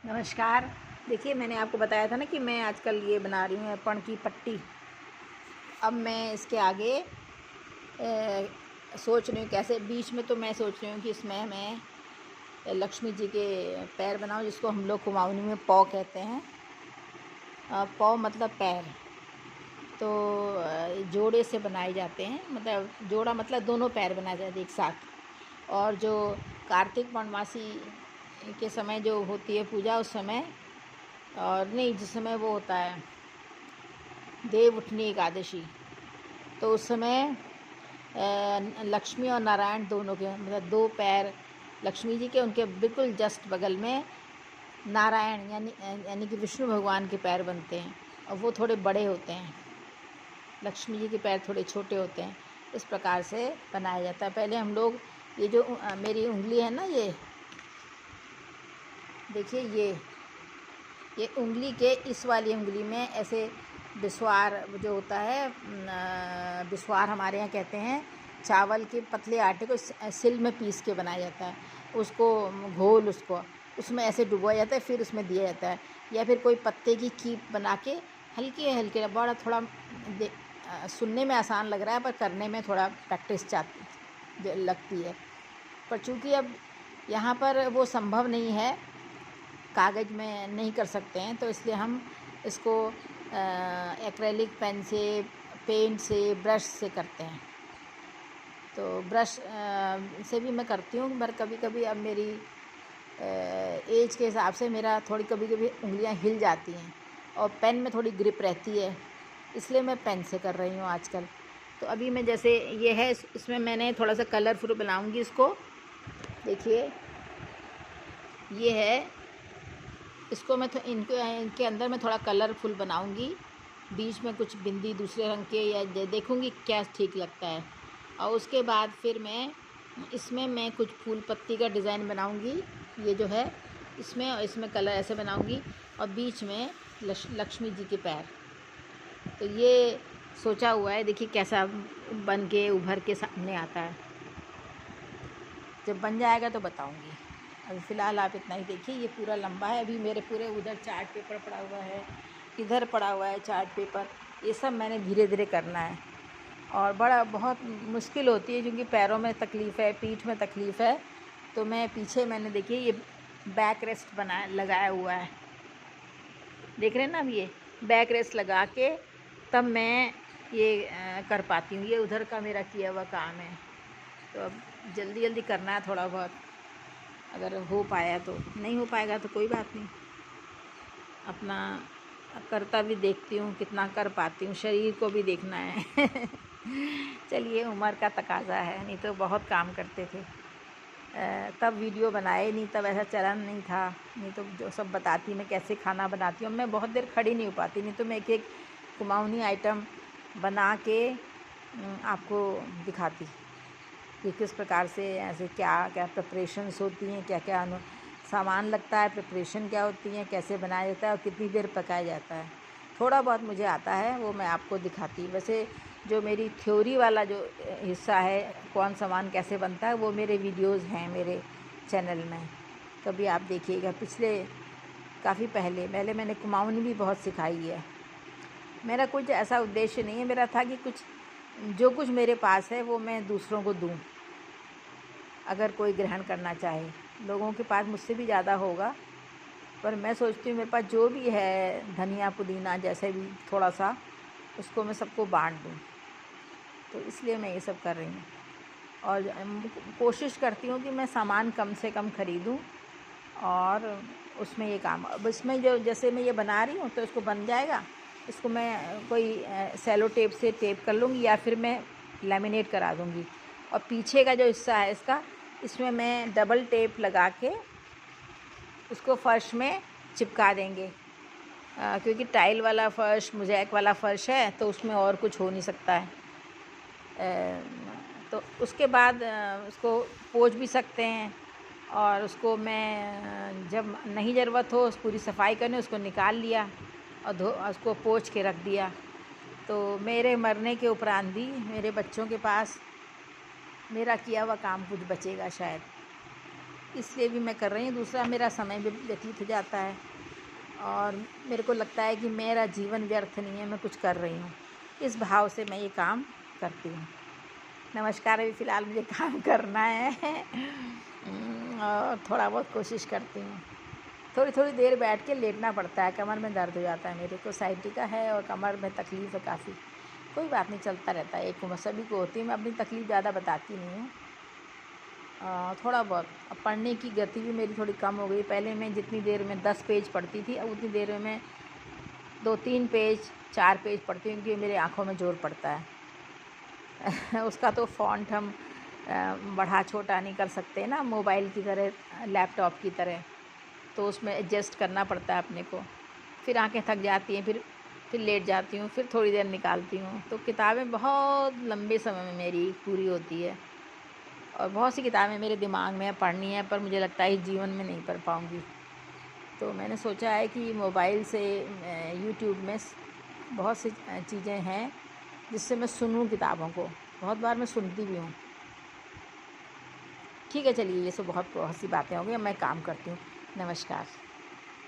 नमस्कार। देखिए, मैंने आपको बताया था ना कि मैं आजकल ये बना रही हूँ पण की पट्टी। अब मैं इसके आगे सोच रही हूँ कैसे। बीच में तो मैं सोच रही हूँ कि इसमें मैं लक्ष्मी जी के पैर बनाऊँ, जिसको हम लोग कुमाऊनी में पौ कहते हैं। पौ मतलब पैर। तो जोड़े से बनाए जाते हैं, मतलब जोड़ा मतलब दोनों पैर बनाए जाते हैं एक साथ। और जो कार्तिक पूर्णमासी के समय जो होती है पूजा, उस समय, और नहीं, जिस समय वो होता है देव उठनी एकादशी, तो उस समय लक्ष्मी और नारायण दोनों के, मतलब दो पैर लक्ष्मी जी के, उनके बिल्कुल जस्ट बगल में नारायण यानी कि विष्णु भगवान के पैर बनते हैं, और वो थोड़े बड़े होते हैं। लक्ष्मी जी के पैर थोड़े छोटे होते हैं। इस प्रकार से बनाया जाता है। पहले हम लोग ये जो मेरी उंगली है ना, ये देखिए, ये उंगली के इस वाली उंगली में ऐसे बिस्वार जो होता है, बिस्वार हमारे यहाँ कहते हैं। चावल के पतले आटे को सिल में पीस के बनाया जाता है। उसको घोल, उसको उसमें ऐसे डुबोया जाता है, फिर उसमें दिया जाता है। या फिर कोई पत्ते की कीप बना के हल्के हल्के, बड़ा थोड़ा सुनने में आसान लग रहा है, पर करने में थोड़ा प्रैक्टिस लगती है। पर चूँकि अब यहाँ पर वो संभव नहीं है, कागज़ में नहीं कर सकते हैं, तो इसलिए हम इसको एक्रेलिक पेन से, पेंट से, ब्रश से करते हैं। तो ब्रश से भी मैं करती हूँ, पर कभी कभी अब मेरी एज के हिसाब से मेरा थोड़ी कभी कभी उंगलियां हिल जाती हैं, और पेन में थोड़ी ग्रिप रहती है, इसलिए मैं पेन से कर रही हूँ आजकल। तो अभी मैं, जैसे ये है, इसमें मैंने थोड़ा सा कलरफुल बनाऊँगी इसको। देखिए, ये है। इसको मैं इनके अंदर मैं थोड़ा कलरफुल बनाऊंगी। बीच में कुछ बिंदी दूसरे रंग के, या देखूंगी क्या ठीक लगता है। और उसके बाद फिर मैं इसमें कुछ फूल पत्ती का डिज़ाइन बनाऊंगी। ये जो है इसमें, और इसमें कलर ऐसे बनाऊंगी, और बीच में लक्ष्मी जी के पैर। तो ये सोचा हुआ है, देखिए कैसा बन के उभर के सामने आता है। जब बन जाएगा तो बताऊंगी। अभी फ़िलहाल आप इतना ही देखिए। ये पूरा लंबा है। अभी मेरे पूरे उधर चार्ट पेपर पड़ा हुआ है, इधर पड़ा हुआ है चार्ट पेपर। ये सब मैंने धीरे धीरे करना है, और बहुत मुश्किल होती है, क्योंकि पैरों में तकलीफ़ है, पीठ में तकलीफ़ है। तो मैं पीछे, मैंने देखिए ये बैक रेस्ट लगाया हुआ है, देख रहे हैं ना। अब ये बैक रेस्ट लगा के तब मैं ये कर पाती हूँ। ये उधर का मेरा किया हुआ काम है। तो अब जल्दी जल्दी करना है थोड़ा बहुत। अगर हो पाया तो, नहीं हो पाएगा तो कोई बात नहीं। अपना करता भी देखती हूँ कितना कर पाती हूँ, शरीर को भी देखना है। चलिए, उम्र का तकाज़ा है, नहीं तो बहुत काम करते थे। तब वीडियो बनाए नहीं, तब ऐसा चलन नहीं था। नहीं तो जो सब बताती, मैं कैसे खाना बनाती हूँ। मैं बहुत देर खड़ी नहीं हो पाती, नहीं तो मैं एक एक कुमाऊनी आइटम बना के आपको दिखाती कि किस प्रकार से, ऐसे क्या क्या प्रिपरेशंस होती हैं, क्या क्या सामान लगता है, प्रिपरेशन क्या होती हैं, कैसे बनाया जाता है, और कितनी देर पकाया जाता है। थोड़ा बहुत मुझे आता है, वो मैं आपको दिखाती। वैसे जो मेरी थ्योरी वाला जो हिस्सा है, कौन सामान कैसे बनता है, वो मेरे वीडियोस हैं मेरे चैनल में, कभी आप देखिएगा। काफ़ी पहले मैंने कुमाऊनी भी बहुत सिखाई है। मेरा कुछ ऐसा उद्देश्य नहीं है, मेरा था कि जो कुछ मेरे पास है वो मैं दूसरों को दूँ, अगर कोई ग्रहण करना चाहे। लोगों के पास मुझसे भी ज़्यादा होगा, पर मैं सोचती हूँ मेरे पास जो भी है, धनिया पुदीना जैसे भी थोड़ा सा, उसको मैं सबको बांट दूँ। तो इसलिए मैं ये सब कर रही हूँ, और कोशिश करती हूँ कि मैं सामान कम से कम ख़रीदूँ, और उसमें ये काम। अब इसमें जो, जैसे मैं ये बना रही हूँ, तो इसको बन जाएगा, इसको मैं कोई सेलो टेप से टेप कर लूँगी, या फिर मैं लैमिनेट करा दूँगी। और पीछे का जो हिस्सा है इसका, इसमें मैं डबल टेप लगा के उसको फ़र्श में चिपका देंगे, क्योंकि टाइल वाला फ़र्श, मोज़ेक वाला फ़र्श है, तो उसमें और कुछ हो नहीं सकता है। तो उसके बाद उसको पोंछ भी सकते हैं, और उसको मैं जब नहीं ज़रूरत हो पूरी सफाई करने, उसको निकाल लिया और उसको पोंछ के रख दिया। तो मेरे मरने के उपरांत भी मेरे बच्चों के पास मेरा किया हुआ काम कुछ बचेगा शायद। इसलिए भी मैं कर रही हूँ। दूसरा, मेरा समय भी व्यतीत हो जाता है और मेरे को लगता है कि मेरा जीवन व्यर्थ नहीं है, मैं कुछ कर रही हूँ। इस भाव से मैं ये काम करती हूँ। नमस्कार। अभी फ़िलहाल मुझे काम करना है और थोड़ा बहुत कोशिश करती हूँ। थोड़ी थोड़ी देर बैठ के लेटना पड़ता है, कमर में दर्द हो जाता है। मेरे को साइटिका है और कमर में तकलीफ़ है काफ़ी। कोई बात नहीं, चलता रहता है, एक उम्र सभी को होती है। मैं अपनी तकलीफ़ ज़्यादा बताती नहीं हूँ। थोड़ा बहुत अब पढ़ने की गति भी मेरी थोड़ी कम हो गई। पहले मैं जितनी देर में 10 पेज पढ़ती थी, अब उतनी देर में मैं 2-3 पेज 4 पेज पढ़ती हूँ, क्योंकि मेरे आँखों में ज़ोर पड़ता है। उसका तो फ़ॉन्ट हम बढ़ा छोटा नहीं कर सकते ना, मोबाइल की तरह, लैपटॉप की तरह, तो उसमें एडजस्ट करना पड़ता है अपने को। फिर आँखें थक जाती हैं, फिर लेट जाती हूँ, फिर थोड़ी देर निकालती हूँ। तो किताबें बहुत लंबे समय में मेरी पूरी होती है और बहुत सी किताबें मेरे दिमाग में पढ़नी है, पर मुझे लगता है इस जीवन में नहीं पढ़ पाऊँगी। तो मैंने सोचा है कि मोबाइल से यूट्यूब में बहुत सी चीज़ें हैं जिससे मैं सुनूँ किताबों को। बहुत बार मैं सुनती भी हूँ। ठीक है, चलिए, ये सब बहुत बहुत सी बातें हो गई। अब मैं काम करती हूँ। नमस्कार।